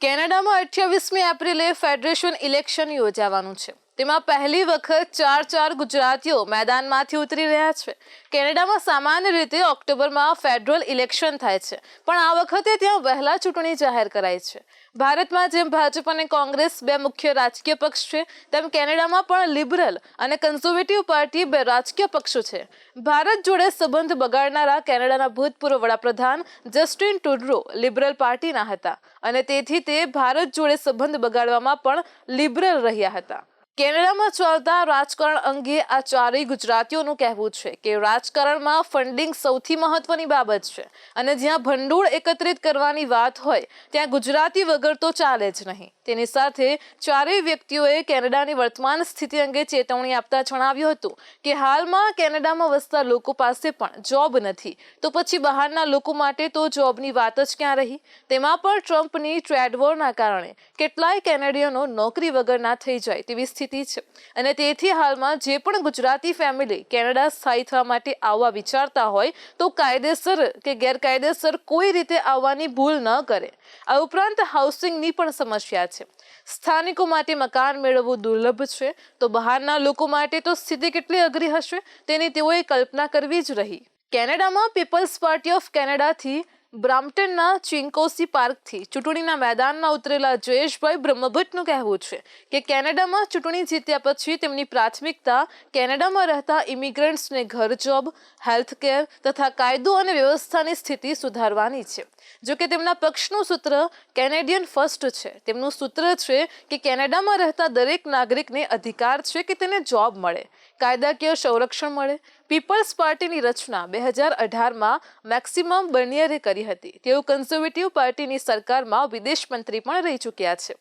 કેનેડામાં 28મી એપ્રિલે federation election યોજાવાનું છે। તેમાં પહેલી વખત ચાર ગુજરાતીઓ મેદાનમાંથી ઉતરી રહ્યા છે। કેનેડામાં સામાન્ય રીતે ઓક્ટોબરમાં ફેડરલ ઇલેક્શન થાય છે, પણ આ વખતે ત્યાં વહેલા ચૂંટણી જાહેર કરાઈ છે। ભારતમાં જેમ ભાજપ અને કોંગ્રેસ બે મુખ્ય રાજકીય પક્ષ છે, તેમ કેનેડામાં પણ લિબરલ અને કન્ઝર્વેટિવ પાર્ટી બે રાજકીય પક્ષો છે। ભારત જોડે સંબંધ બગાડનારા કેનેડાના ભૂતપૂર્વ વડાપ્રધાન જસ્ટિન ટ્રુડો લિબરલ પાર્ટીના હતા અને તેથી તે ભારત જોડે સંબંધ બગાડવામાં પણ લિબરલ રહ્યા હતા। કેનેડામાં ચાલતા રાજકારણ અંગે આ ચારેય ગુજરાતીઓનું કહેવું છે કે રાજકારણમાં ફંડિંગ સૌથી મહત્વની બાબત છે અને જ્યાં ભંડોળ એકત્રિત કરવાની વાત હોય ત્યાં ગુજરાતી વગર તો ચાલે જ નહીં। તેની સાથે ચારેય વ્યક્તિઓએ કેનેડાની વર્તમાન સ્થિતિ અંગે ચેતવણી આપતા જણાવ્યું હતું કે હાલમાં કેનેડામાં વસતા લોકો પાસે પણ જોબ નથી, તો પછી બહારના લોકો માટે તો જોબની વાત જ ક્યાં રહી। તેમાં પણ ટ્રમ્પની ટ્રેડ વોરના કારણે કેટલાય કેનેડિયનો નોકરી વગરના થઈ જાય તેવી સ્થિતિ છે અને તેથી હાલમાં જે પણ ગુજરાતી ફેમિલી કેનેડા સ્થાયી થવા માટે આવવા વિચારતા હોય તો કાયદેસર કે ગેરકાયદેસર કોઈ રીતે આવવાની ભૂલ ન કરે। આ ઉપરાંત હાઉસિંગની પણ સમસ્યા છે। સ્થાનિકો માટે મકાન મેળવવું દુર્લભ છે, તો બહારના લોકો માટે તો સ્થિતિ કેટલી અઘરી હશે તેની તેઓએ કલ્પના કરવી જ રહી। કેનેડામાં પીપલ્સ પાર્ટી ઓફ કેનેડાથી બ્રામ્પટનના ચિંકોસી પાર્કથી ચૂંટણીના મેદાનમાં ઉતરેલા જયેશભાઈ બ્રહ્મભટ્ટનું કહેવું છે કે કેનેડામાં ચૂંટણી જીત્યા પછી તેમની પ્રાથમિકતા કેનેડામાં રહેતા ઇમિગ્રન્ટ્સને ઘર, જોબ, હેલ્થકેર તથા કાયદો અને વ્યવસ્થાની સ્થિતિ સુધારવાની છે। જો કે તેમના પક્ષનું સૂત્ર કેનેડિયન ફર્સ્ટ છે। તેમનું સૂત્ર છે કે કેનેડામાં રહેતા દરેક નાગરિકને અધિકાર છે કે તેને જોબ મળે, કાયદાકીય સંરક્ષણ મળે। પીપલ્સ પાર્ટીની રચના 2018માં મેક્સિમમ બર્નિયરે કરી હતી। તેઓ કન્ઝર્વેટિવ પાર્ટીની સરકારમાં વિદેશ મંત્રી પણ રહી ચૂક્યા છે।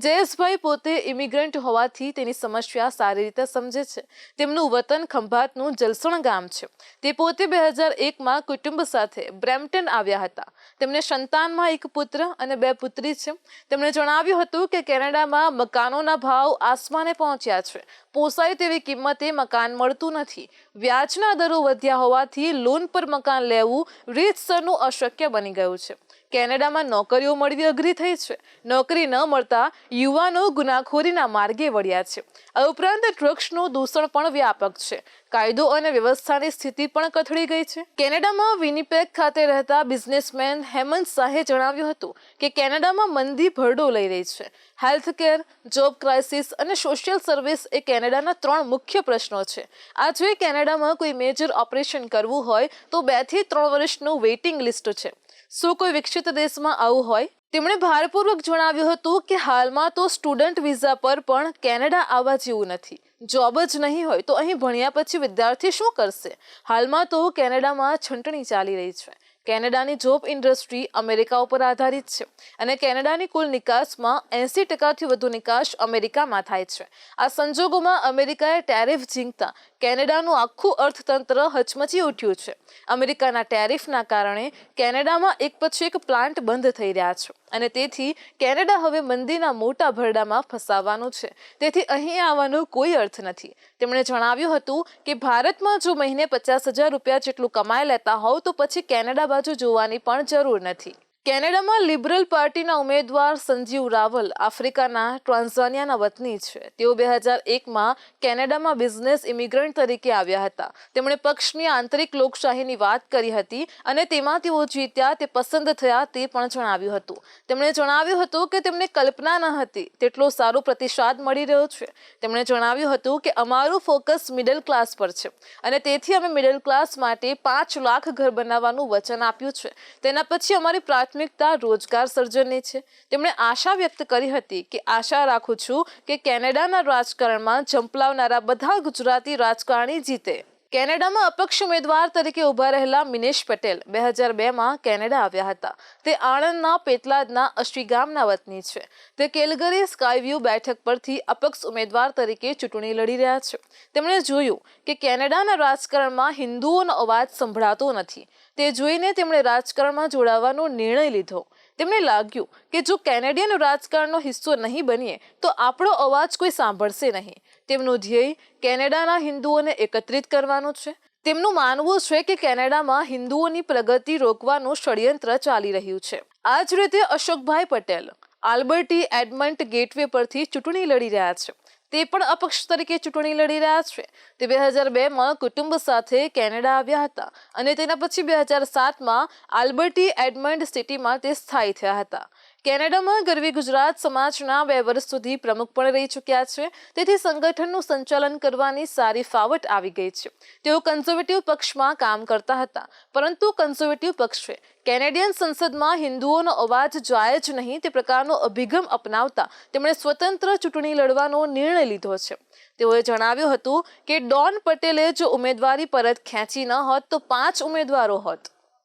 જયેશભાઈ પોતે ઇમિગ્રન્ટ હોવાથી તેની સમસ્યા સારી રીતે સમજે છે। તેમનું વતન ખંભાતનું જલસણ ગામ છે। તે પોતે 2001માં કુટુંબ સાથે બ્રેમ્પટન આવ્યા હતા। તેમને સંતાનમાં એક પુત્ર અને બે પુત્રી છે। તેમણે જણાવ્યું હતું કે કેનેડામાં મકાનોના ભાવ આસમાને પહોંચ્યા છે। પોસાય તેવી કિંમતે મકાન મળતું નથી। વ્યાજના દરો વધ્યા હોવાથી લોન પર મકાન લેવું રીતસરનું અશક્ય બની ગયું છે। કેનેડામાં નોકરીઓ મળવી અઘરી થઈ છે। નોકરી ન મળતા યુવાનો ગુનાખોરીના માર્ગે વળ્યા છે। આ ઉપરાંત ડ્રગ્સનું દૂષણ પણ વ્યાપક છે। કાયદો અને વ્યવસ્થાની સ્થિતિ પણ કથળી ગઈ છે। કેનેડામાં વિનિપેગ ખાતે રહેતા બિઝનેસમેન હેમંત શાહે જણાવ્યું હતું કે કેનેડામાં મંદી ભરડો લઈ રહી છે। હેલ્થકેર, જોબ ક્રાઇસિસ અને સોશિયલ સર્વિસ એ કેનેડાના 3 મુખ્ય પ્રશ્નો છે। આજે કેનેડામાં કોઈ મેજર ઓપરેશન કરવું હોય તો 2 થી 3 વર્ષનું વેઇટિંગ લિસ્ટ છે। શું કોઈ વિકસિત દેશમાં આવું હોય? તેમણે ભારપૂર્વક જણાવ્યું હતું કે હાલમાં તો સ્ટુડન્ટ વિઝા પર પણ કેનેડા આવવા જેવું નથી। જોબ જ નહીં હોય તો અહીં ભણ્યા પછી વિદ્યાર્થી શું કરશે? હાલમાં તો કેનેડામાં છંટણી ચાલી રહી છે। કેનેડાની જોબ ઇન્ડસ્ટ્રી અમેરિકા ઉપર આધારિત છે અને કેનેડાની કુલ નિકાસમાં 80%થી વધુ નિકાસ અમેરિકામાં થાય છે। આ સંજોગોમાં અમેરિકાએ ટેરિફ ઝીંકતા કેનેડાનું આખું અર્થતંત્ર હચમચી ઉઠ્યું છે। અમેરિકાના ટેરિફના કારણે કેનેડામાં એક પછી એક પ્લાન્ટ બંધ થઈ રહ્યા છે અને તેથી કેનેડા હવે મંદીના મોટા ભરડામાં ફસાવાનું છે। તેથી અહીં આવવાનો કોઈ અર્થ નથી। તેમણે જણાવ્યું હતું કે ભારતમાં જો મહિને 50,000 રૂપિયા જેટલું કમાઈ લેતા હોવ તો પછી કેનેડા બાજુ જોવાની પણ જરૂર નથી। કેનેડામાં લિબરલ પાર્ટીના ઉમેદવાર સંજીવ રાવલ આફ્રિકાના ટ્રાન્ઝાનિયાના વતની છે। તેઓ 2001માં કેનેડામાં બિઝનેસ ઇમિગ્રન્ટ તરીકે આવ્યા હતા। તેમણે પક્ષની આંતરિક લોકશાહીની વાત કરી હતી અને તેમાં તેઓ જીત્યા તે પસંદ થયા તે પણ જણાવ્યું હતું। તેમણે જણાવ્યું હતું કે તેમને કલ્પના ન હતી તેટલો સારો પ્રતિસાદ મળી રહ્યો છે। તેમણે જણાવ્યું હતું કે અમારું ફોકસ મિડલ ક્લાસ પર છે અને તેથી અમે મિડલ ક્લાસ માટે 5 લાખ ઘર બનાવવાનું વચન આપ્યું છે। તેના પછી અમારી પ્રાથમિકતા રોજગાર સર્જનની છે। તેમણે આશા વ્યક્ત કરી હતી કે આશા રાખું છું કે કેનેડાના રાજકારણમાં ઝંપલાવનારા બધા ગુજરાતી રાજકારણી જીતે। કેનેડામાં અપક્ષ ઉમેદવાર તરીકે ઉભા રહેલા મિનેશ પટેલ 2002માં કેનેડા આવ્યા હતા। તે આણંદના પેટલાદના અશી ગામના વતની છે। તે કેલગરી સ્કાયવ્યુ બેઠક પરથી અપક્ષ ઉમેદવાર તરીકે ચૂંટણી લડી રહ્યા છે। તેમણે જોયું કે કેનેડાના રાજકારણમાં હિન્દુઓનો અવાજ સંભળાતો નથી। તે જોઈને તેમણે રાજકારણમાં જોડાવાનો નિર્ણય લીધો। તેમને લાગ્યું કે જો કેનેડિયન રાજકારણનો હિસ્સો નહીં બનીએ તો આપણો અવાજ કોઈ સાંભળશે નહીં। તેમનું ધ્યેય કેનેડાના હિન્દુઓને એકત્રિત કરવાનું છે। તેમનું માનવું છે કે કેનેડામાં હિન્દુઓની પ્રગતિ રોકવાનું ષડયંત્ર ચાલી રહ્યું છે। આ જ રીતે અશોકભાઈ પટેલ આલ્બર્ટી એડમંડ ગેટવે પરથી ચૂંટણી લડી રહ્યા છે. તે પણ અપક્ષ તરીકે ચૂંટણી લડી રહ્યા છે. તે 2002માં કુટુંબ સાથે કેનેડા આવ્યા હતા અને તેના પછી 2007માં આલ્બર્ટી એડમંડ સિટીમાં તે સ્થાયી થયા હતા. કેનેડામાં ગરવી ગુજરાત સમાજના 2 વર્ષ સુધી પ્રમુખ પણ રહી ચૂક્યા છે. તેથી સંગઠનનું સંચાલન કરવાની સારી ફાવટ આવી ગઈ છે. તેઓ કન્ઝર્વેટિવ પક્ષમાં કામ કરતા હતા, પરંતુ કન્ઝર્વેટિવ પક્ષે કેનેડિયન સંસદમાં હિન્દુઓનો અવાજ જાય જ નહીં તે પ્રકારનો અભિગમ અપનાવતા તેમણે સ્વતંત્ર ચૂંટણી લડવાનો નિર્ણય લીધો છે. તેઓએ જણાવ્યું હતું કે ડોન પટેલે જો ઉમેદવારી પરત ખેંચી ન હોત તો 5 ઉમેદવારો હોત.